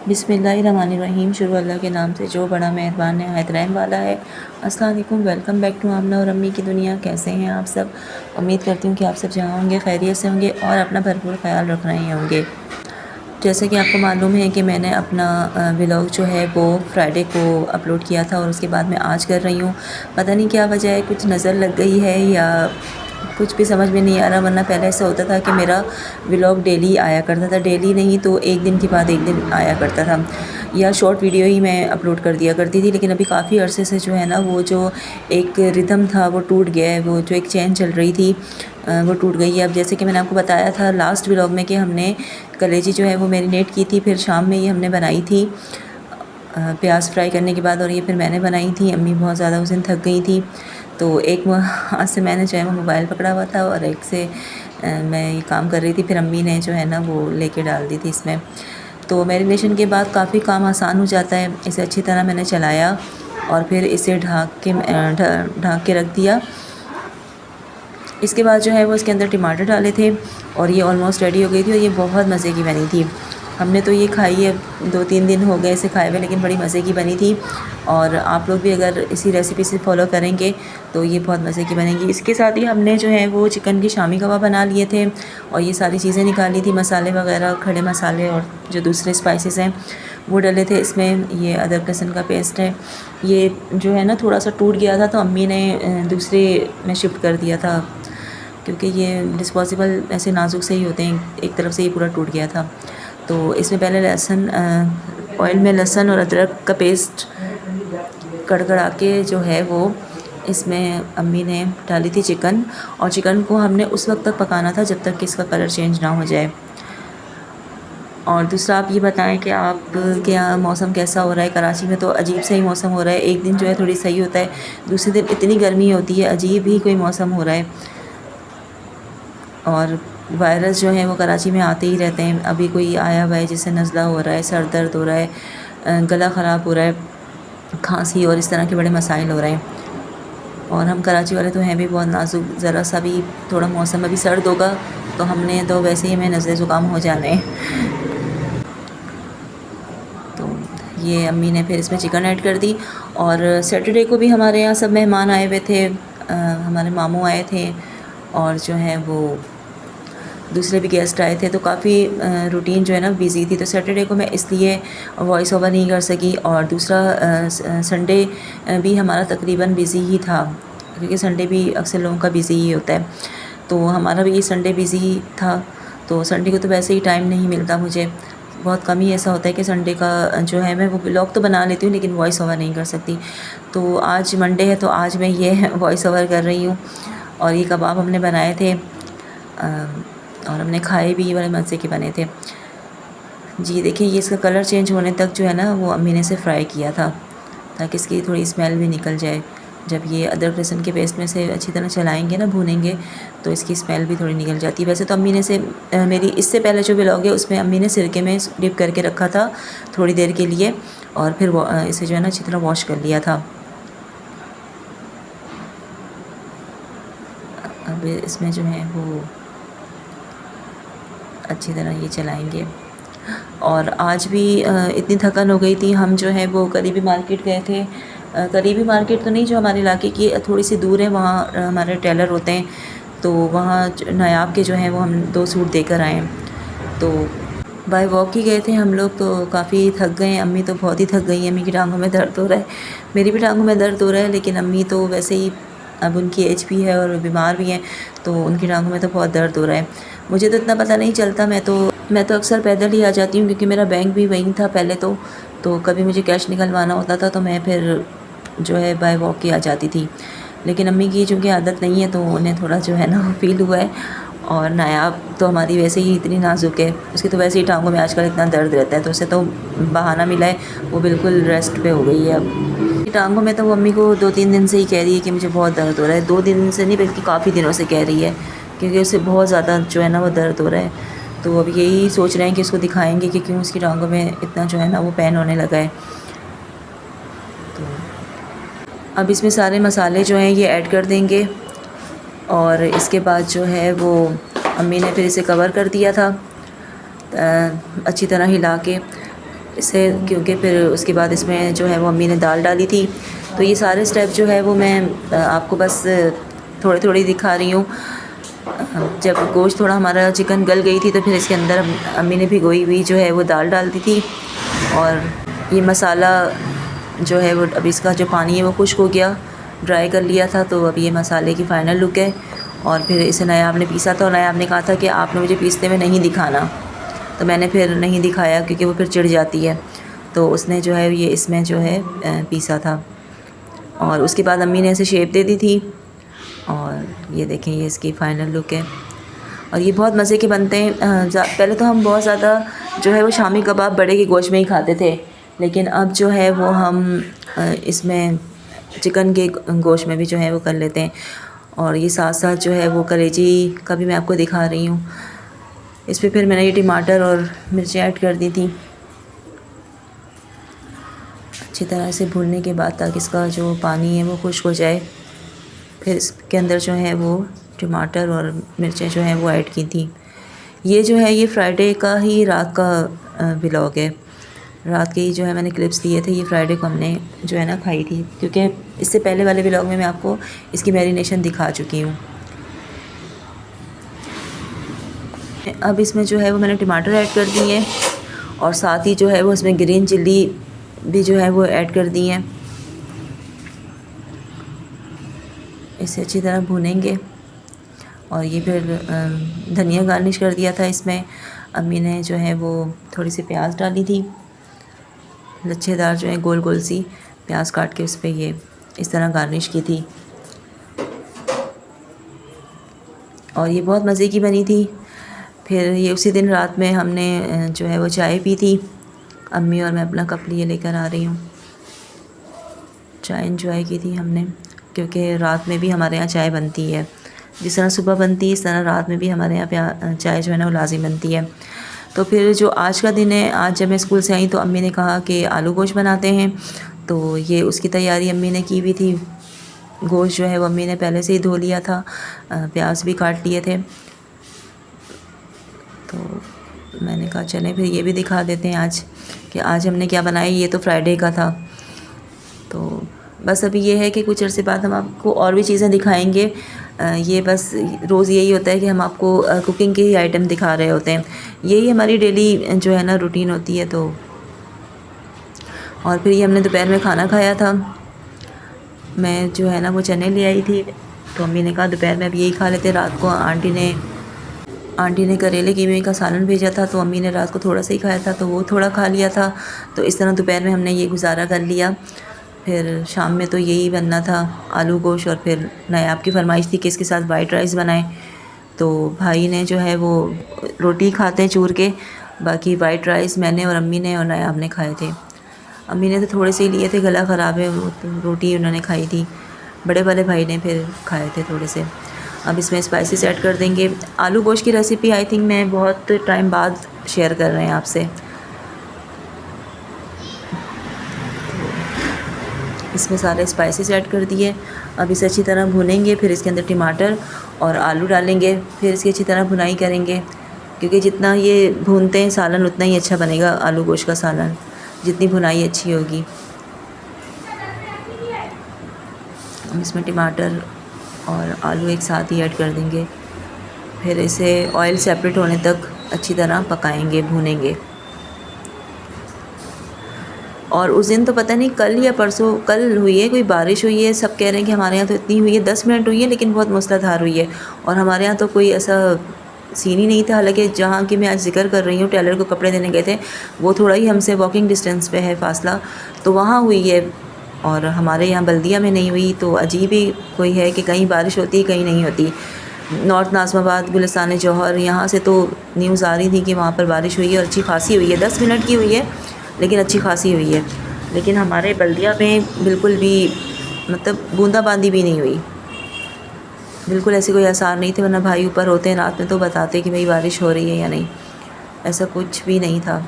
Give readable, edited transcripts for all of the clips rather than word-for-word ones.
बिस्मिल्लाहिर्रहमानिर्रहीम। शुरू अल्लाह के नाम से जो बड़ा मेहरबान नहायत रहम वाला है। अस्सलाम वालेकुम, वेलकम बैक टू आमना और अम्मी की दुनिया। कैसे हैं आप सब? उम्मीद करती हूँ कि आप सब जहाँ होंगे खैरियत से होंगे और अपना भरपूर ख्याल रख रहे होंगे। जैसे कि आपको मालूम है कि मैंने अपना व्लॉग जो है वो फ्राइडे को अपलोड किया था और उसके बाद मैं आज कर रही हूँ। पता नहीं क्या वजह है, कुछ नज़र लग गई है या कुछ भी समझ में नहीं आ रहा। वरना पहले ऐसा होता था कि मेरा व्लॉग डेली आया करता था, डेली नहीं तो एक दिन के बाद एक दिन आया करता था, या शॉर्ट वीडियो ही मैं अपलोड कर दिया करती थी। लेकिन अभी काफ़ी अरसे से जो है ना, वो जो एक रिदम था वो टूट गया है, वो जो एक चैन चल रही थी वो टूट गई है। अब जैसे कि मैंने आपको बताया था लास्ट व्लॉग में कि हमने कलेजी जो है वो मैरिनेट की थी, फिर शाम में ये हमने बनाई थी प्याज फ्राई करने के बाद, और ये फिर मैंने बनाई थी। अम्मी बहुत ज़्यादा उस दिन थक गई थी, तो एक हाथ से मैंने जो है वो मोबाइल पकड़ा हुआ था और एक से मैं ये काम कर रही थी। फिर अम्मी ने जो है ना वो लेके डाल दी थी इसमें। तो मैरिनेशन के बाद काफ़ी काम आसान हो जाता है। इसे अच्छी तरह मैंने चलाया और फिर इसे ढक के रख दिया। इसके बाद जो है वो इसके अंदर टमाटर डाले थे और ये ऑलमोस्ट रेडी हो गई थी और ये बहुत मज़े की बनी थी। हमने तो ये खाई है, 2-3 दिन हो गए इसे खाए हुए, लेकिन बड़ी मज़े की बनी थी। और आप लोग भी अगर इसी रेसिपी से फॉलो करेंगे तो ये बहुत मज़े की बनेगी। इसके साथ ही हमने जो है वो चिकन की शामी कबाब बना लिए थे और ये सारी चीज़ें निकाली थी, मसाले वगैरह, खड़े मसाले और जो दूसरे स्पाइसेस हैं वो डले थे इसमें। ये अदरक लहसुन का पेस्ट है। ये जो है ना थोड़ा सा टूट गया था तो अम्मी ने दूसरे में शिफ्ट कर दिया था, क्योंकि ये डिस्पोजेबल ऐसे नाजुक से ही होते हैं। एक तरफ से ये पूरा टूट गया था। तो इसमें पहले लहसुन, ऑयल में लहसुन और अदरक का पेस्ट कड़कड़ा के जो है वो इसमें अम्मी ने डाली थी चिकन, और चिकन को हमने उस वक्त तक पकाना था जब तक कि इसका कलर चेंज ना हो जाए। और दूसरा आप ये बताएं कि आप के यहाँ मौसम कैसा हो रहा है? कराची में तो अजीब सा ही मौसम हो रहा है। एक दिन जो है थोड़ी सही होता है, दूसरे दिन इतनी गर्मी होती है, अजीब ही कोई मौसम हो रहा है। और वायरस जो है वो कराची में आते ही रहते हैं। अभी कोई आया हुआ है जिससे नज़ला हो रहा है, सर दर्द हो रहा है, गला ख़राब हो रहा है, खांसी और इस तरह के बड़े मसाइल हो रहे हैं। और हम कराची वाले तो हैं भी बहुत नाजुक, ज़रा सा भी थोड़ा मौसम अभी सर्द होगा तो हमने तो वैसे ही हमें नज़ले ज़ुकाम हो जाने हैं। तो ये अम्मी ने फिर इसमें चिकन ऐड कर दी। और सैटरडे को भी हमारे यहाँ सब मेहमान आए हुए थे, हमारे मामू आए थे और जो है वो दूसरे भी गेस्ट आए थे, तो काफ़ी रूटीन जो है ना बिज़ी थी। तो सैटरडे को मैं इसलिए वॉइस ओवर नहीं कर सकी। और दूसरा संडे भी हमारा तकरीबन बिज़ी ही था, क्योंकि संडे भी अक्सर लोगों का बिज़ी ही होता है। तो हमारा भी संडे बिज़ी ही था। तो संडे को तो वैसे ही टाइम नहीं मिलता मुझे, बहुत कम ही ऐसा होता है कि संडे का जो है मैं वो व्लॉग तो बना लेती हूँ लेकिन वॉइस ओवर नहीं कर सकती। तो आज मंडे है तो आज मैं ये वॉइस ओवर कर रही हूँ। और ये कबाब हमने बनाए थे और हमने खाए भी, बड़े मज़े के बने थे जी। देखिए ये इसका कलर चेंज होने तक जो है ना वो अम्मी ने इसे फ्राई किया था, ताकि इसकी थोड़ी स्मेल भी निकल जाए। जब ये अदरक लहसुन के पेस्ट में से अच्छी तरह चलाएंगे ना, भूनेंगे, तो इसकी स्मेल भी थोड़ी निकल जाती है। वैसे तो अम्मी ने से मेरी इससे पहले जो व्लॉग है उसमें अम्मी ने सिरके में डिप करके रखा था थोड़ी देर के लिए, और फिर इसे जो है ना अच्छी तरह वॉश कर लिया था। अब इसमें जो है वो अच्छी तरह ये चलाएंगे। और आज भी इतनी थकान हो गई थी, हम जो है वो करीबी मार्केट गए थे। करीबी मार्केट तो नहीं, जो हमारे इलाके की थोड़ी सी दूर है, वहाँ हमारे टेलर होते हैं, तो वहाँ नायाब के जो हैं वो हम 2 सूट देकर आए हैं। तो बाय वॉक ही गए थे हम लोग, तो काफ़ी थक गए। अम्मी तो बहुत ही थक गई हैं, अम्मी की टांगों में दर्द हो रहा है, मेरी भी टांगों में दर्द हो रहा है। लेकिन अम्मी तो वैसे ही, अब उनकी एज भी है और बीमार भी हैं, तो उनकी टांगों में तो बहुत दर्द हो रहा है। मुझे तो इतना पता नहीं चलता, मैं तो अक्सर पैदल ही आ जाती हूँ, क्योंकि मेरा बैंक भी वहीं था पहले। तो कभी मुझे कैश निकलवाना होता था तो मैं फिर जो है बाय वॉक ही आ जाती थी। लेकिन अम्मी की चूँकि आदत नहीं है तो उन्हें थोड़ा जो है ना फील हुआ है। और नायाब तो हमारी वैसे ही इतनी नाजुक है, उसकी तो वैसे ही टांगों में आजकल इतना दर्द रहता है, तो उसे तो बहाना मिला है, वो बिल्कुल रेस्ट पे हो गई है अब। टांगों में तो वो अम्मी को 2-3 दिन से ही कह रही है कि मुझे बहुत दर्द हो रहा है। 2 दिन से नहीं बल्कि काफ़ी दिनों से कह रही है, क्योंकि उसे बहुत ज़्यादा जो है ना वो दर्द हो रहा है। तो अब यही सोच रहे हैं कि उसको दिखाएंगे कि क्यों उसकी टांगों में इतना जो है ना वो पेन होने लगा है। तो अब इसमें सारे मसाले जो हैं ये ऐड कर देंगे, और इसके बाद जो है वो अम्मी ने फिर इसे कवर कर दिया था अच्छी तरह हिला के। इसे, क्योंकि फिर उसके बाद इसमें जो है वो अम्मी ने दाल डाली थी। तो ये सारे स्टेप जो है वो मैं आपको बस थोड़ी थोड़ी दिखा रही हूँ। जब गोश्त थोड़ा हमारा चिकन गल गई थी तो फिर इसके अंदर अम्मी ने भिगोई हुई जो है वो दाल डाल दी थी। और ये मसाला जो है वो, अब इसका जो पानी है वो खुश्क हो गया, ड्राई कर लिया था। तो अब ये मसाले की फ़ाइनल लुक है। और फिर इसे नायाब ने पीसा था और नायाब ने कहा था कि आपने मुझे पीसते हुए नहीं दिखाना, तो मैंने फिर नहीं दिखाया क्योंकि वो फिर चिढ़ जाती है। तो उसने जो है ये इसमें जो है पीसा था। और उसके बाद अम्मी ने ऐसे शेप दे दी थी। और ये देखें, ये इसकी फ़ाइनल लुक है। और ये बहुत मज़े के बनते हैं। पहले तो हम बहुत ज़्यादा जो है वो शामी कबाब बड़े के गोश्त में ही खाते थे, लेकिन अब जो है वो हम इसमें चिकन के गोश्त में भी जो है वो कर लेते हैं। और ये साथ साथ जो है वो कलेजी का भी मैं आपको दिखा रही हूँ। इस पर फिर मैंने ये टमाटर और मिर्ची ऐड कर दी थी अच्छी तरह से भूनने के बाद, ताकि इसका जो पानी है वो खुश्क हो जाए। फिर इसके अंदर जो है वो टमाटर और मिर्चें जो हैं वो ऐड की थी। ये जो है ये फ्राइडे का ही रात का व्लॉग है। रात के ही जो है मैंने क्लिप्स दिए थे, ये फ्राइडे को हमने जो है ना खाई थी, क्योंकि इससे पहले वाले व्लॉग में मैं आपको इसकी मैरिनेशन दिखा चुकी हूँ। अब इसमें जो है वो मैंने टमाटर ऐड कर दिए हैं और साथ ही जो है वो इसमें ग्रीन चिल्ली भी जो है वो ऐड कर दी हैं। इसे अच्छी तरह भूनेंगे। और ये फिर धनिया गार्निश कर दिया था इसमें। अम्मी ने जो है वो थोड़ी सी प्याज डाली थी, लच्छेदार जो है गोल गोल सी प्याज काट के उस पर ये इस तरह गार्निश की थी। और ये बहुत मज़े की बनी थी। फिर ये उसी दिन रात में हमने जो है वो चाय पी थी। अम्मी और मैं अपना कप लिए लेकर आ रही हूँ। चाय इंजॉय की थी हमने, क्योंकि रात में भी हमारे यहाँ चाय बनती है। जिस तरह सुबह बनती है इस तरह रात में भी हमारे यहाँ चाय जो है ना वो लाजिम बनती है। तो फिर जो आज का दिन है, आज जब मैं स्कूल से आई तो अम्मी ने कहा कि आलू गोश्त बनाते हैं। तो ये उसकी तैयारी अम्मी ने की हुई थी। गोश्त जो है वो अम्मी ने पहले से ही धो लिया था, प्याज भी काट लिए थे। तो मैंने कहा चलें फिर ये भी दिखा देते हैं आज कि आज हमने क्या बनाया। ये तो फ्राइडे का था। तो बस अभी ये है कि कुछ अर्से बाद हम आपको और भी चीज़ें दिखाएंगे। ये बस रोज़ यही होता है कि हम आपको कुकिंग के ही आइटम दिखा रहे होते हैं। यही हमारी डेली जो है ना रूटीन होती है। तो और फिर ये हमने दोपहर में खाना खाया था। मैं जो है ना वो चने ले आई थी, तो अम्मी ने कहा दोपहर में अब यही खा लेते। रात को आंटी ने करेले कीमे का सालन भेजा था, तो अम्मी ने रात को थोड़ा सा ही खाया था, तो वो थोड़ा खा लिया था। तो इस तरह दोपहर में हमने ये गुजारा कर लिया। फिर शाम में तो यही बनना था, आलू गोश्त। और फिर नायाब की फरमाइश थी कि इसके साथ वाइट राइस बनाएं। तो भाई ने जो है वो रोटी खाते हैं चूर के, बाकी वाइट राइस मैंने और अम्मी ने और नायाब ने खाए थे। अम्मी ने तो थोड़े से ही लिए थे, गला ख़राब है, वो तो रोटी उन्होंने खाई थी। बड़े वाले भाई ने फिर खाए थे थोड़े से। अब इसमें स्पाइसेस ऐड कर देंगे। आलू गोश्त की रेसिपी आई थिंक मैं बहुत टाइम बाद शेयर कर रहे हैं आपसे। इसमें सारे स्पाइसेस ऐड कर दिए। अब इसे अच्छी तरह भूनेंगे। फिर इसके अंदर टमाटर और आलू डालेंगे। फिर इसकी अच्छी तरह भुनाई करेंगे, क्योंकि जितना ये भूनते हैं सालन उतना ही अच्छा बनेगा आलू गोश्त का सालन, जितनी भुनाई अच्छी होगी। हम इसमें टमाटर और आलू एक साथ ही ऐड कर देंगे। फिर इसे ऑयल सेपरेट होने तक अच्छी तरह पकाएंगे, भूनेंगे। और उस दिन तो पता नहीं कल या परसों, कल हुई है कोई बारिश हुई है। सब कह रहे हैं कि हमारे यहाँ तो इतनी हुई है, 10 मिनट हुई है, लेकिन बहुत मूसलाधार हुई है। और हमारे यहाँ तो कोई ऐसा सीन ही नहीं था। हालांकि जहाँ की मैं आज जिक्र कर रही हूँ, टेलर को कपड़े देने गए थे, वो थोड़ा ही हमसे वॉकिंग डिस्टेंस पे है फासला, तो वहाँ हुई है। और हमारे यहाँ बल्दिया में नहीं हुई। तो अजीब ही कोई है कि कहीं बारिश होती है कहीं नहीं होती। नॉर्थ नाज़िमाबाद, गुलिस्तान जौहर, यहाँ से तो न्यूज़ आ रही थी कि वहाँ पर बारिश हुई है और अच्छी खासी हुई है। 10 मिनट की हुई है लेकिन अच्छी खासी हुई है। लेकिन हमारे बल्दिया में बिल्कुल भी मतलब बूंदाबांदी भी नहीं हुई, बिल्कुल ऐसे कोई आसार नहीं थे। वरना भाई ऊपर होते हैं रात में तो बताते कि भाई बारिश हो रही है या नहीं, ऐसा कुछ भी नहीं था।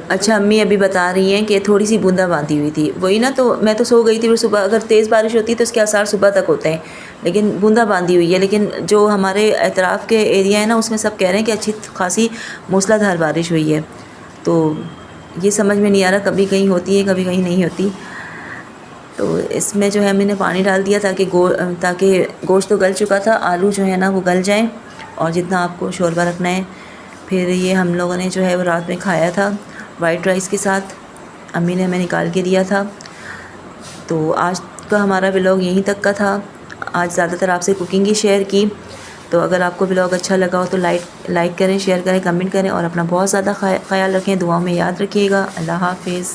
अच्छा, अम्मी अभी बता रही हैं कि थोड़ी सी बूंदाबांदी हुई थी। वही ना, तो मैं तो सो गई थी। फिर सुबह अगर तेज़ बारिश होती है तो उसके आसार सुबह तक होते हैं, लेकिन बूंदाबांदी हुई है। लेकिन जो हमारे एतराफ़ के एरिया है ना, उसमें सब कह रहे हैं कि अच्छी खासी मूसलाधार बारिश हुई है। तो ये समझ में नहीं आ रहा, कभी कहीं होती है कभी कहीं नहीं होती। तो इसमें जो है मैंने पानी डाल दिया ताकि गोश्त तो गल चुका था, आलू जो है ना वो गल जाएं और जितना आपको शोरबा रखना है। फिर ये हम लोगों ने जो है वो रात में खाया था वाइट राइस के साथ, अम्मी ने हमें निकाल के दिया था। तो आज का हमारा व्लॉग यहीं तक का था। आज ज़्यादातर आपसे कुकिंग ही शेयर की। तो अगर आपको व्लॉग अच्छा लगा हो तो लाइक करें, शेयर करें, कमेंट करें और अपना बहुत ज़्यादा ख्याल रखें, दुआओं में याद रखिएगा। अल्लाह हाफ़िज़।